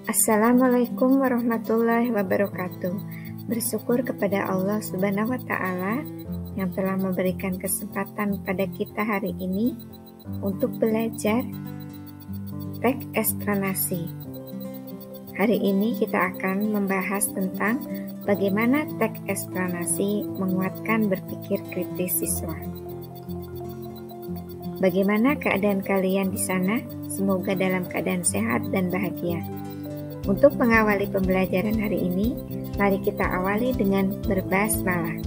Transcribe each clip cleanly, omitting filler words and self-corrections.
Assalamualaikum warahmatullahi wabarakatuh. Bersyukur kepada Allah Subhanahu wa Ta'ala yang telah memberikan kesempatan pada kita hari ini untuk belajar teks eksplanasi. Hari ini kita akan membahas tentang bagaimana teks eksplanasi menguatkan berpikir kritis siswa. Bagaimana keadaan kalian di sana? Semoga dalam keadaan sehat dan bahagia. Untuk mengawali pembelajaran hari ini, mari kita awali dengan berbasmalah.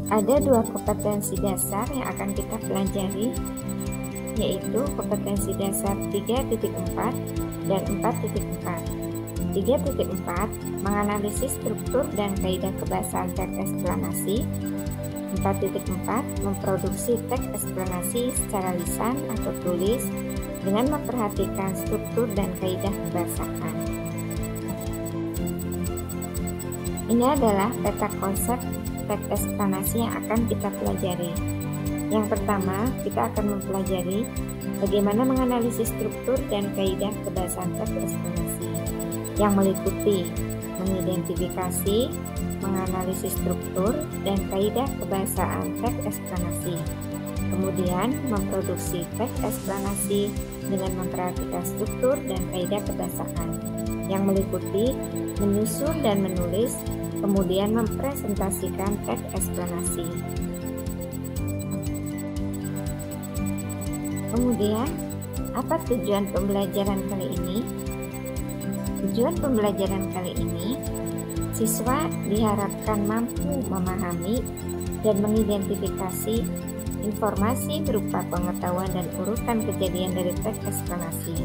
Ada dua kompetensi dasar yang akan kita pelajari, yaitu kompetensi dasar 3.4 dan 4.4. 3.4 menganalisis struktur dan kaidah kebahasaan teks eksplanasi. 4.4 memproduksi teks eksplanasi secara lisan atau tulis dengan memperhatikan struktur dan kaidah kebahasaan. Ini adalah peta konsep teks eksplanasi yang akan kita pelajari. Yang pertama, kita akan mempelajari bagaimana menganalisis struktur dan kaidah kebahasaan teks eksplanasi, yang meliputi mengidentifikasi, menganalisis struktur dan kaidah kebahasaan teks eksplanasi. Kemudian memproduksi teks eksplanasi dengan memperhatikan struktur dan kaidah kebahasaan, yang meliputi menyusun dan menulis, kemudian mempresentasikan teks eksplanasi. Kemudian, apa tujuan pembelajaran kali ini? Tujuan pembelajaran kali ini, siswa diharapkan mampu memahami dan mengidentifikasi informasi berupa pengetahuan dan urutan kejadian dari teks eksplanasi.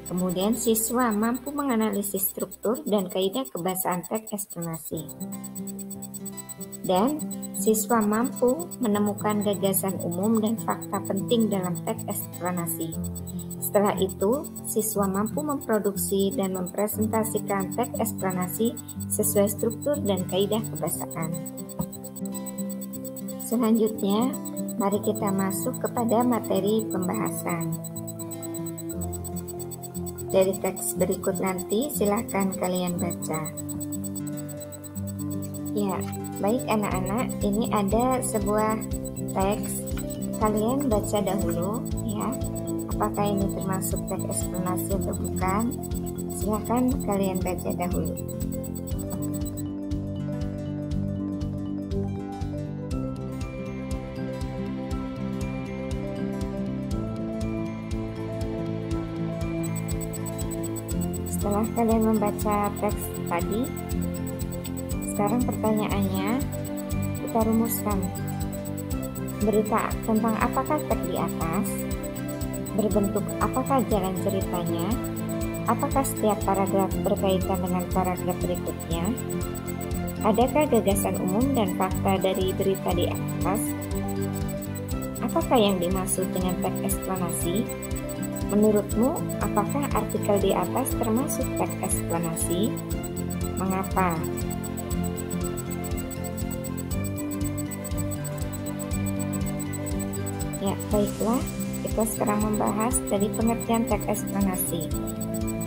Kemudian siswa mampu menganalisis struktur dan kaidah kebahasaan teks eksplanasi. Dan siswa mampu menemukan gagasan umum dan fakta penting dalam teks eksplanasi. Setelah itu, siswa mampu memproduksi dan mempresentasikan teks eksplanasi sesuai struktur dan kaidah kebahasaan. Selanjutnya, mari kita masuk kepada materi pembahasan. Dari teks berikut nanti, silakan kalian baca. Ya, baik anak-anak, ini ada sebuah teks. Kalian baca dahulu ya. Apakah ini termasuk teks eksplanasi atau bukan? Silakan kalian baca dahulu. Setelah kalian membaca teks tadi, sekarang pertanyaannya kita rumuskan. Berita tentang apakah teks di atas? Berbentuk apakah jalan ceritanya? Apakah setiap paragraf berkaitan dengan paragraf berikutnya? Adakah gagasan umum dan fakta dari berita di atas? Apakah yang dimaksud dengan teks eksplanasi? Menurutmu, apakah artikel di atas termasuk teks eksplanasi? Mengapa? Ya, baiklah. Kita sekarang membahas dari pengertian teks eksplanasi.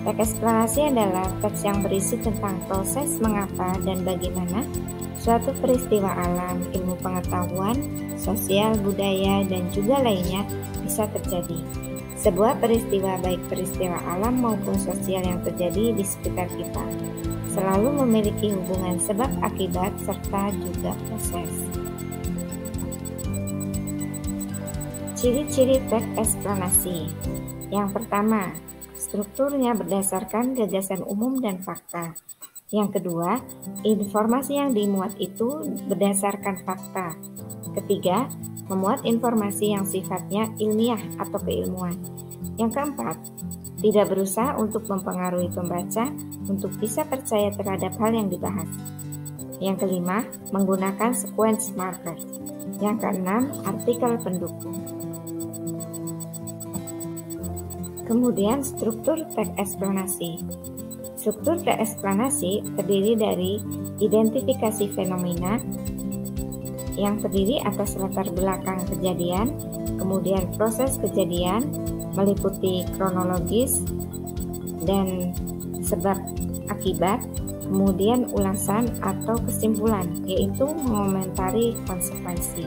Teks eksplanasi adalah teks yang berisi tentang proses mengapa dan bagaimana suatu peristiwa alam, ilmu pengetahuan, sosial, budaya, dan juga lainnya bisa terjadi. Sebuah peristiwa, baik peristiwa alam maupun sosial yang terjadi di sekitar kita, selalu memiliki hubungan sebab akibat serta juga proses. Ciri-ciri teks eksplanasi. Yang pertama, strukturnya berdasarkan gagasan umum dan fakta. Yang kedua, informasi yang dimuat itu berdasarkan fakta. Ketiga, memuat informasi yang sifatnya ilmiah atau keilmuan. Yang keempat, tidak berusaha untuk mempengaruhi pembaca untuk bisa percaya terhadap hal yang dibahas. Yang kelima, menggunakan sequence marker. Yang keenam, artikel pendukung. Kemudian struktur teks eksplanasi. Struktur eksplanasi terdiri dari identifikasi fenomena yang terdiri atas latar belakang kejadian, kemudian proses kejadian, meliputi kronologis dan sebab akibat, kemudian ulasan atau kesimpulan, yaitu mengomentari konsekuensi.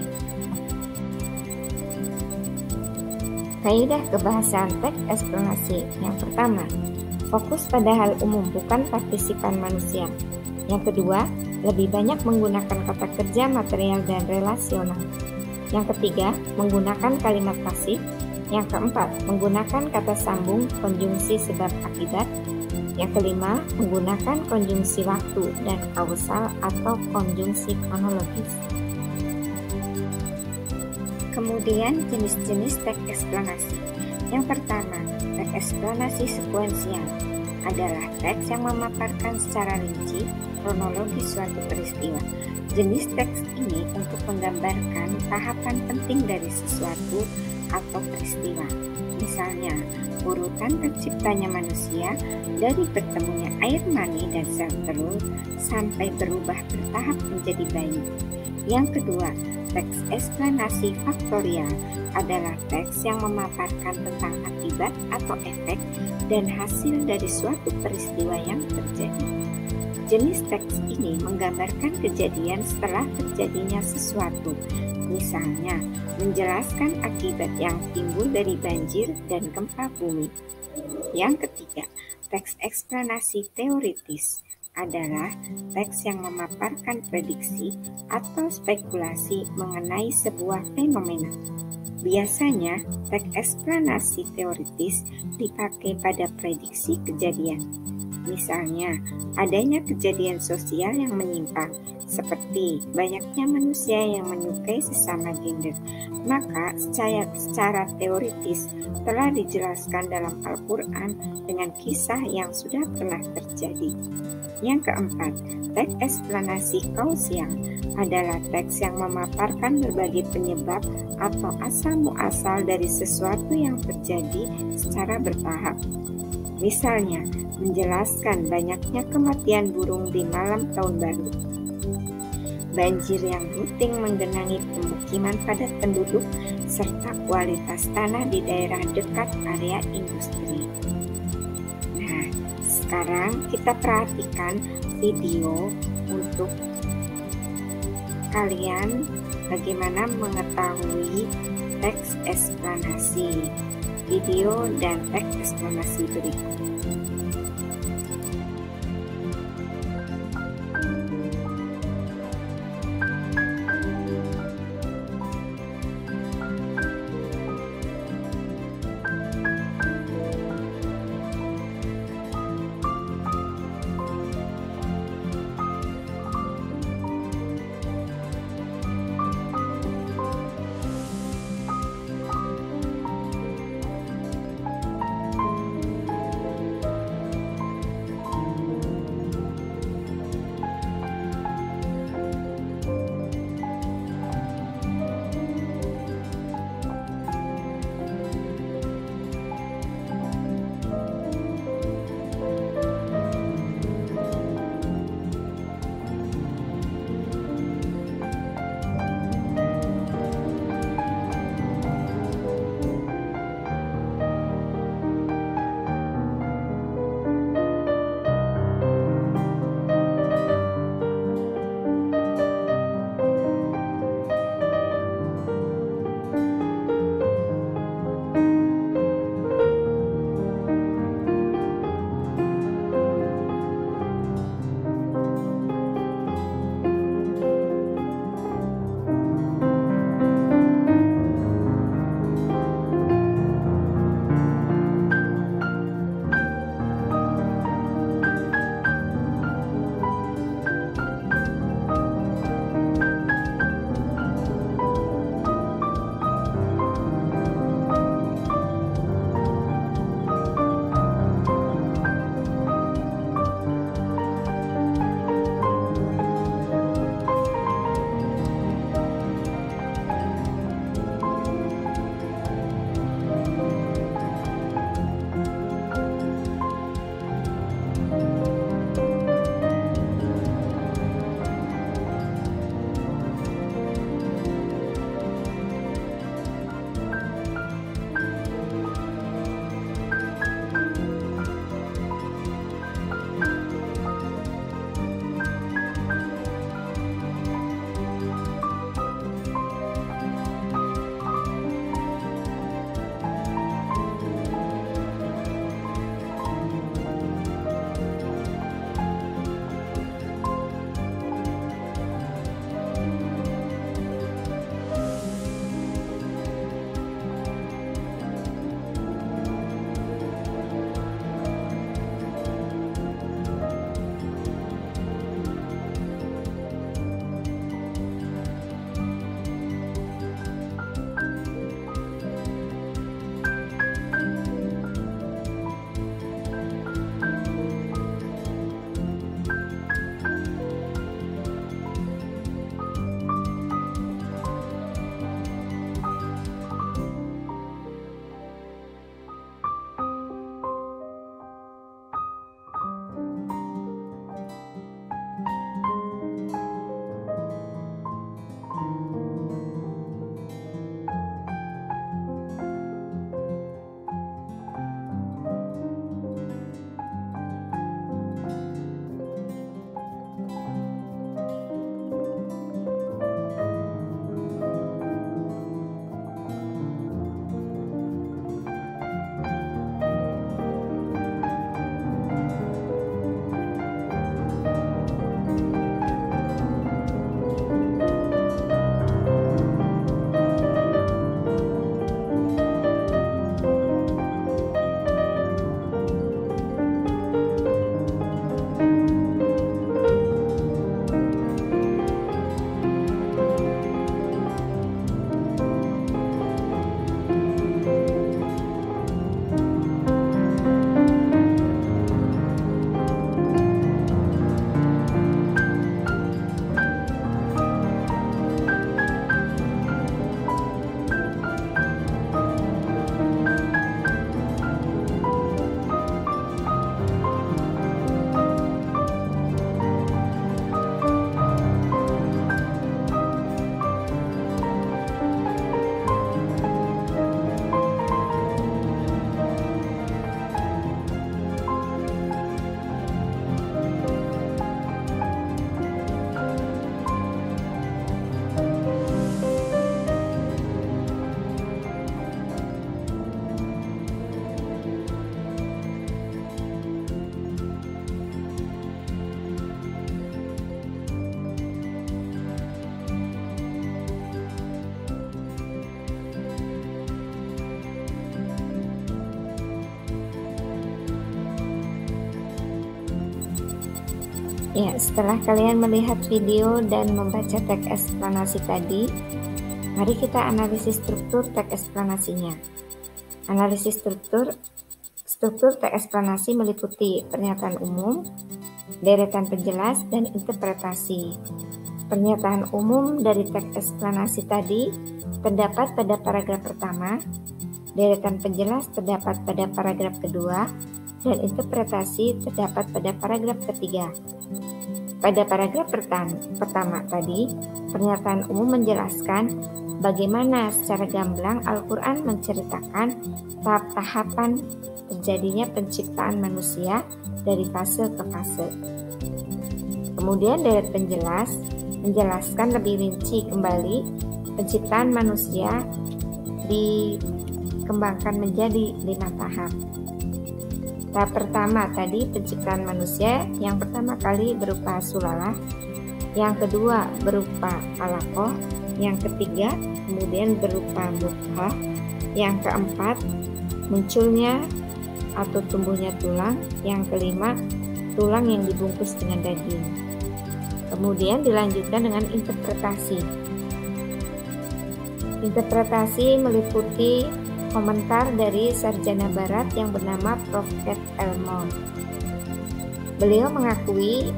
Kaidah kebahasaan teks eksplanasi. Yang pertama, fokus pada hal umum bukan partisipan manusia. Yang kedua, lebih banyak menggunakan kata kerja material dan relasional. Yang ketiga, menggunakan kalimat pasif. Yang keempat, menggunakan kata sambung konjungsi sebab akibat. Yang kelima, menggunakan konjungsi waktu dan kausal atau konjungsi kronologis. Kemudian jenis-jenis teks eksplanasi. Yang pertama, teks eksplanasi sekuensial adalah teks yang memaparkan secara rinci kronologi suatu peristiwa. Jenis teks ini untuk menggambarkan tahapan penting dari sesuatu atau peristiwa. Misalnya, urutan terciptanya manusia dari bertemunya air mani dan sel telur sampai berubah bertahap menjadi bayi. Yang kedua, teks eksplanasi faktorial adalah teks yang memaparkan tentang akibat atau efek dan hasil dari suatu peristiwa yang terjadi. Jenis teks ini menggambarkan kejadian setelah terjadinya sesuatu, misalnya menjelaskan akibat yang timbul dari banjir dan gempa bumi. Yang ketiga, teks eksplanasi teoritis adalah teks yang memaparkan prediksi atau spekulasi mengenai sebuah fenomena. Biasanya, teks eksplanasi teoritis dipakai pada prediksi kejadian. Misalnya, adanya kejadian sosial yang menyimpang, seperti banyaknya manusia yang menyukai sesama gender. Maka, secara teoritis telah dijelaskan dalam Al-Quran dengan kisah yang sudah pernah terjadi. Yang keempat, teks eksplanasi kausial adalah teks yang memaparkan berbagai penyebab atau asal-muasal dari sesuatu yang terjadi secara bertahap. Misalnya, menjelaskan banyaknya kematian burung di malam tahun baru, banjir yang rutin menggenangi pemukiman padat penduduk, serta kualitas tanah di daerah dekat area industri. Nah, sekarang kita perhatikan video untuk kalian bagaimana mengetahui teks eksplanasi. Video dan teks eksplanasi berikut. Ya, setelah kalian melihat video dan membaca teks eksplanasi tadi, mari kita analisis struktur teks eksplanasinya. Analisis struktur teks eksplanasi meliputi pernyataan umum, deretan penjelas, dan interpretasi. Pernyataan umum dari teks eksplanasi tadi terdapat pada paragraf pertama, deretan penjelas terdapat pada paragraf kedua, dan interpretasi terdapat pada paragraf ketiga. Pada paragraf pertama tadi, pernyataan umum menjelaskan bagaimana secara gamblang Al-Quran menceritakan tahap-tahapan terjadinya penciptaan manusia dari fase ke fase. Kemudian deret penjelas menjelaskan lebih rinci kembali penciptaan manusia dikembangkan menjadi 5 tahap. Tahap pertama tadi penciptaan manusia, yang pertama kali berupa sulalah, yang kedua berupa alaqah, yang ketiga kemudian berupa mudghah, yang keempat munculnya atau tumbuhnya tulang, yang kelima tulang yang dibungkus dengan daging. Kemudian dilanjutkan dengan interpretasi. Interpretasi meliputi komentar dari sarjana barat yang bernama Prof. Ed Elmore. Beliau mengakui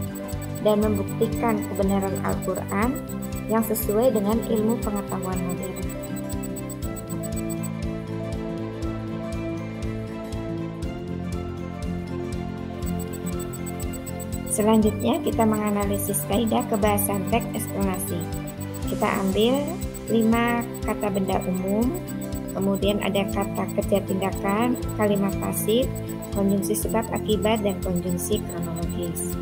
dan membuktikan kebenaran Al-Quran yang sesuai dengan ilmu pengetahuan modern. Selanjutnya kita menganalisis kaidah kebahasan teks eksplanasi. Kita ambil 5 kata benda umum, kemudian ada kata kerja tindakan, kalimat pasif, konjungsi sebab akibat, dan konjungsi kronologis.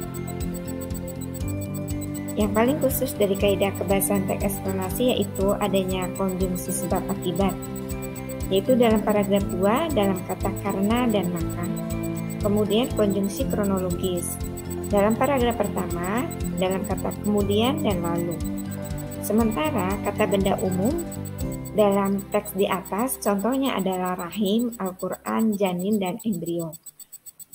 Yang paling khusus dari kaidah kebahasan teks eksplanasi yaitu adanya konjungsi sebab akibat, yaitu dalam paragraf 2 dalam kata karena dan maka. Kemudian konjungsi kronologis dalam paragraf pertama dalam kata kemudian dan lalu. Sementara kata benda umum dalam teks di atas contohnya adalah rahim, Al-Quran, janin, dan embrio.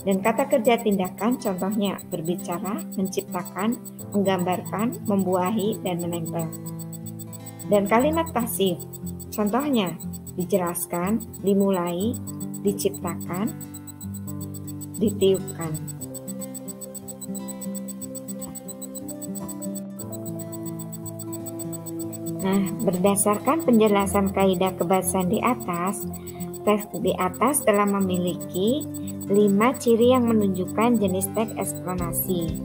Dan kata kerja tindakan contohnya berbicara, menciptakan, menggambarkan, membuahi, dan menempel. Dan kalimat pasif contohnya dijelaskan, dimulai, diciptakan, ditiupkan. Nah, berdasarkan penjelasan kaidah kebahasan di atas, teks di atas telah memiliki 5 ciri yang menunjukkan jenis teks eksplanasi.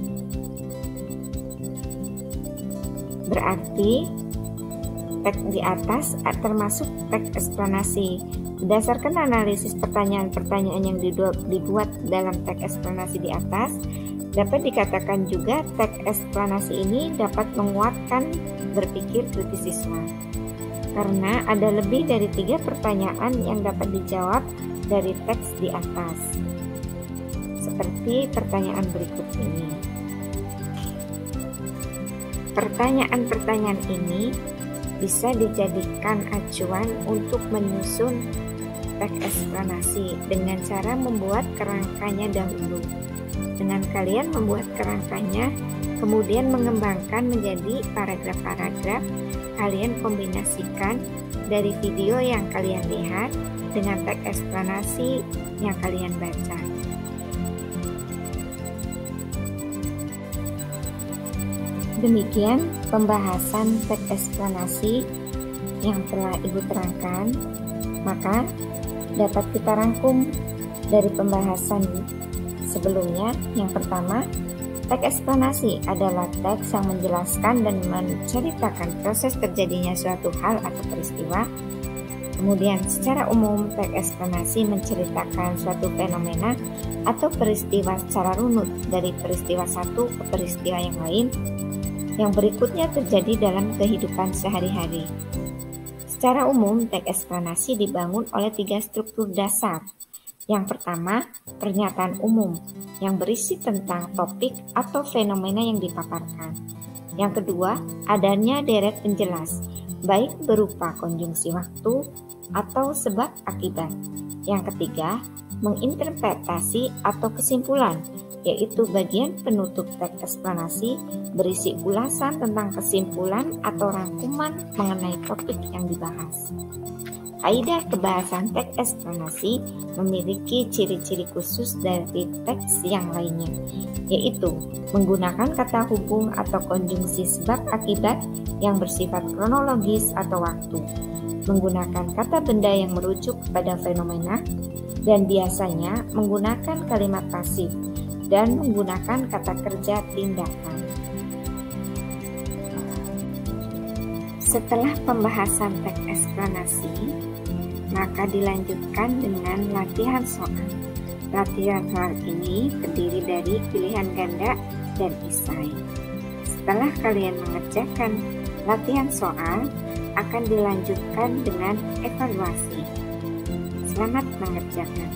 Berarti teks di atas termasuk teks eksplanasi. Berdasarkan analisis pertanyaan-pertanyaan yang dibuat dalam teks eksplanasi di atas, dapat dikatakan juga teks eksplanasi ini dapat menguatkan berpikir kritis siswa, karena ada lebih dari 3 pertanyaan yang dapat dijawab dari teks di atas. Seperti pertanyaan berikut ini. Pertanyaan-pertanyaan ini bisa dijadikan acuan untuk menyusun teks eksplanasi dengan cara membuat kerangkanya dahulu. Dengan kalian membuat kerangkanya, kemudian mengembangkan menjadi paragraf-paragraf, kalian kombinasikan dari video yang kalian lihat dengan teks eksplanasi yang kalian baca. Demikian pembahasan teks eksplanasi yang telah Ibu terangkan. Maka dapat kita rangkum dari pembahasan sebelumnya. Yang pertama, teks eksplanasi adalah teks yang menjelaskan dan menceritakan proses terjadinya suatu hal atau peristiwa. Kemudian, secara umum, teks eksplanasi menceritakan suatu fenomena atau peristiwa secara runut dari peristiwa satu ke peristiwa yang lain, yang berikutnya terjadi dalam kehidupan sehari-hari. Secara umum, teks eksplanasi dibangun oleh 3 struktur dasar. Yang pertama, pernyataan umum yang berisi tentang topik atau fenomena yang dipaparkan. Yang kedua, adanya deret penjelas, baik berupa konjungsi waktu atau sebab akibat. Yang ketiga, menginterpretasi atau kesimpulan, yaitu bagian penutup teks eksplanasi berisi ulasan tentang kesimpulan atau rangkuman mengenai topik yang dibahas. Kaidah kebahasan teks eksplanasi memiliki ciri-ciri khusus dari teks yang lainnya, yaitu menggunakan kata hubung atau konjungsi sebab akibat yang bersifat kronologis atau waktu, menggunakan kata benda yang merujuk pada fenomena, dan biasanya menggunakan kalimat pasif dan menggunakan kata kerja tindakan. Setelah pembahasan teks eksplanasi, maka dilanjutkan dengan latihan soal. Latihan soal ini terdiri dari pilihan ganda dan esai. Setelah kalian mengerjakan latihan soal, akan dilanjutkan dengan evaluasi. Selamat mengerjakan.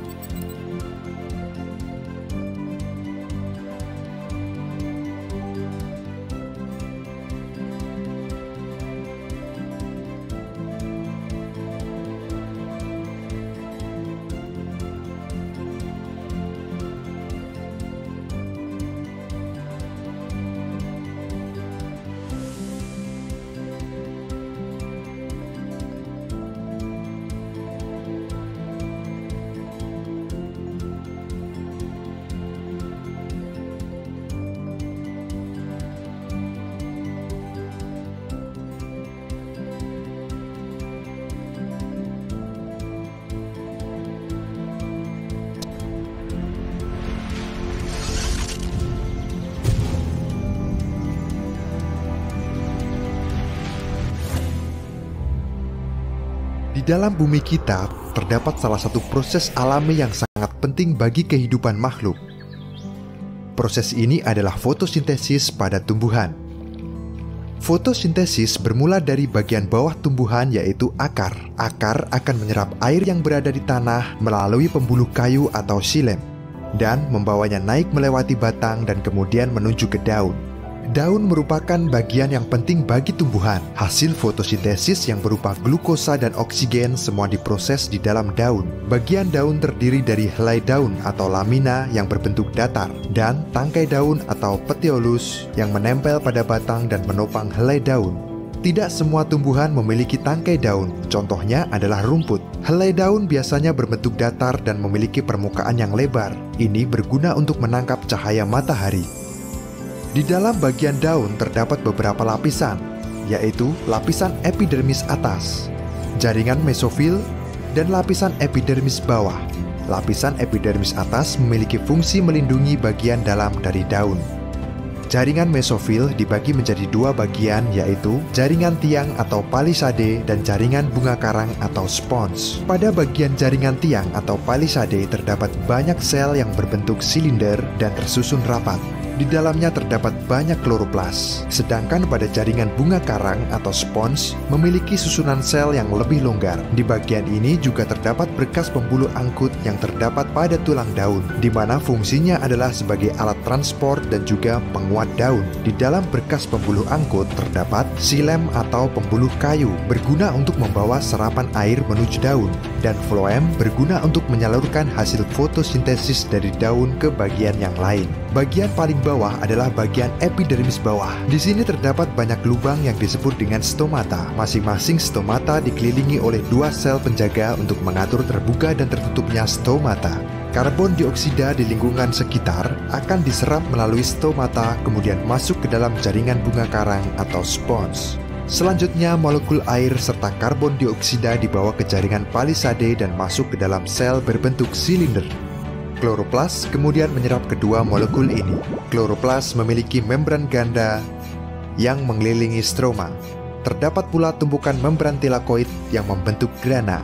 Di dalam bumi kita terdapat salah satu proses alami yang sangat penting bagi kehidupan makhluk. Proses ini adalah fotosintesis pada tumbuhan. Fotosintesis bermula dari bagian bawah tumbuhan, yaitu akar. Akar akan menyerap air yang berada di tanah melalui pembuluh kayu atau xilem dan membawanya naik melewati batang dan kemudian menuju ke daun. Daun merupakan bagian yang penting bagi tumbuhan. Hasil fotosintesis yang berupa glukosa dan oksigen semua diproses di dalam daun. Bagian daun terdiri dari helai daun atau lamina yang berbentuk datar dan tangkai daun atau petiolus yang menempel pada batang dan menopang helai daun. Tidak semua tumbuhan memiliki tangkai daun. Contohnya adalah rumput. Helai daun biasanya berbentuk datar dan memiliki permukaan yang lebar. Ini berguna untuk menangkap cahaya matahari. Di dalam bagian daun terdapat beberapa lapisan, yaitu lapisan epidermis atas, jaringan mesofil, dan lapisan epidermis bawah. Lapisan epidermis atas memiliki fungsi melindungi bagian dalam dari daun. Jaringan mesofil dibagi menjadi dua bagian, yaitu jaringan tiang atau palisade dan jaringan bunga karang atau spons. Pada bagian jaringan tiang atau palisade terdapat banyak sel yang berbentuk silinder dan tersusun rapat. Di dalamnya terdapat banyak kloroplas, sedangkan pada jaringan bunga karang atau spons memiliki susunan sel yang lebih longgar. Di bagian ini juga terdapat berkas pembuluh angkut yang terdapat pada tulang daun, di mana fungsinya adalah sebagai alat transport dan juga penguat daun. Di dalam berkas pembuluh angkut terdapat xilem atau pembuluh kayu, berguna untuk membawa serapan air menuju daun, dan floem berguna untuk menyalurkan hasil fotosintesis dari daun ke bagian yang lain. Bagian paling bawah adalah bagian epidermis bawah. Di sini terdapat banyak lubang yang disebut dengan stomata. Masing-masing stomata dikelilingi oleh dua sel penjaga untuk mengatur terbuka dan tertutupnya stomata. Karbon dioksida di lingkungan sekitar akan diserap melalui stomata, kemudian masuk ke dalam jaringan bunga karang atau spons. Selanjutnya, molekul air serta karbon dioksida dibawa ke jaringan palisade dan masuk ke dalam sel berbentuk silinder. Kloroplas kemudian menyerap kedua molekul ini. Kloroplas memiliki membran ganda yang mengelilingi stroma. Terdapat pula tumpukan membran tilakoid yang membentuk grana.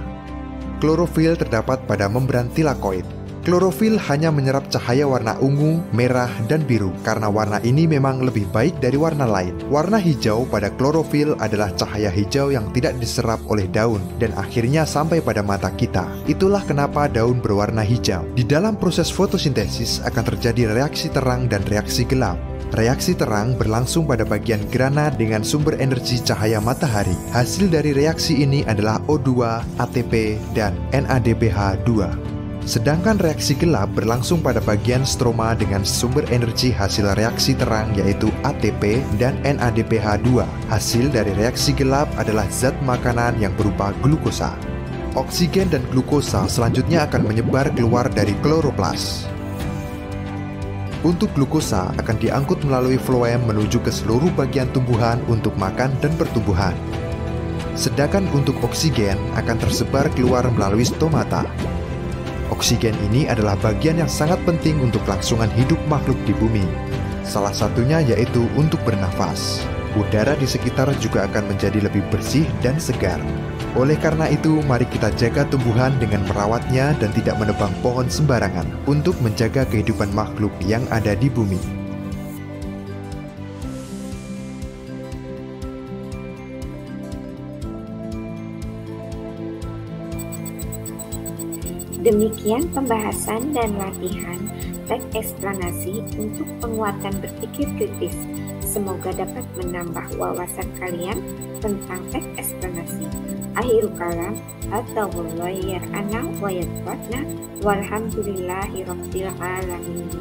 Klorofil terdapat pada membran tilakoid. Klorofil hanya menyerap cahaya warna ungu, merah, dan biru karena warna ini memang lebih baik dari warna lain. Warna hijau pada klorofil adalah cahaya hijau yang tidak diserap oleh daun dan akhirnya sampai pada mata kita. Itulah kenapa daun berwarna hijau. Di dalam proses fotosintesis akan terjadi reaksi terang dan reaksi gelap. Reaksi terang berlangsung pada bagian grana dengan sumber energi cahaya matahari. Hasil dari reaksi ini adalah O2, ATP, dan NADPH2. Sedangkan reaksi gelap berlangsung pada bagian stroma dengan sumber energi hasil reaksi terang yaitu ATP dan NADPH2. Hasil dari reaksi gelap adalah zat makanan yang berupa glukosa. Oksigen dan glukosa selanjutnya akan menyebar keluar dari kloroplas. Untuk glukosa akan diangkut melalui floem menuju ke seluruh bagian tumbuhan untuk makan dan pertumbuhan. Sedangkan untuk oksigen akan tersebar keluar melalui stomata. Oksigen ini adalah bagian yang sangat penting untuk kelangsungan hidup makhluk di bumi. Salah satunya yaitu untuk bernafas. Udara di sekitar juga akan menjadi lebih bersih dan segar. Oleh karena itu, mari kita jaga tumbuhan dengan merawatnya dan tidak menebang pohon sembarangan untuk menjaga kehidupan makhluk yang ada di bumi. Demikian pembahasan dan latihan teks eksplanasi untuk penguatan berpikir kritis. Semoga dapat menambah wawasan kalian tentang teks eksplanasi. Akhirul kalam, hattawallahi yar'ana wa yatfatna, walhamdulillahi rabbil alamin.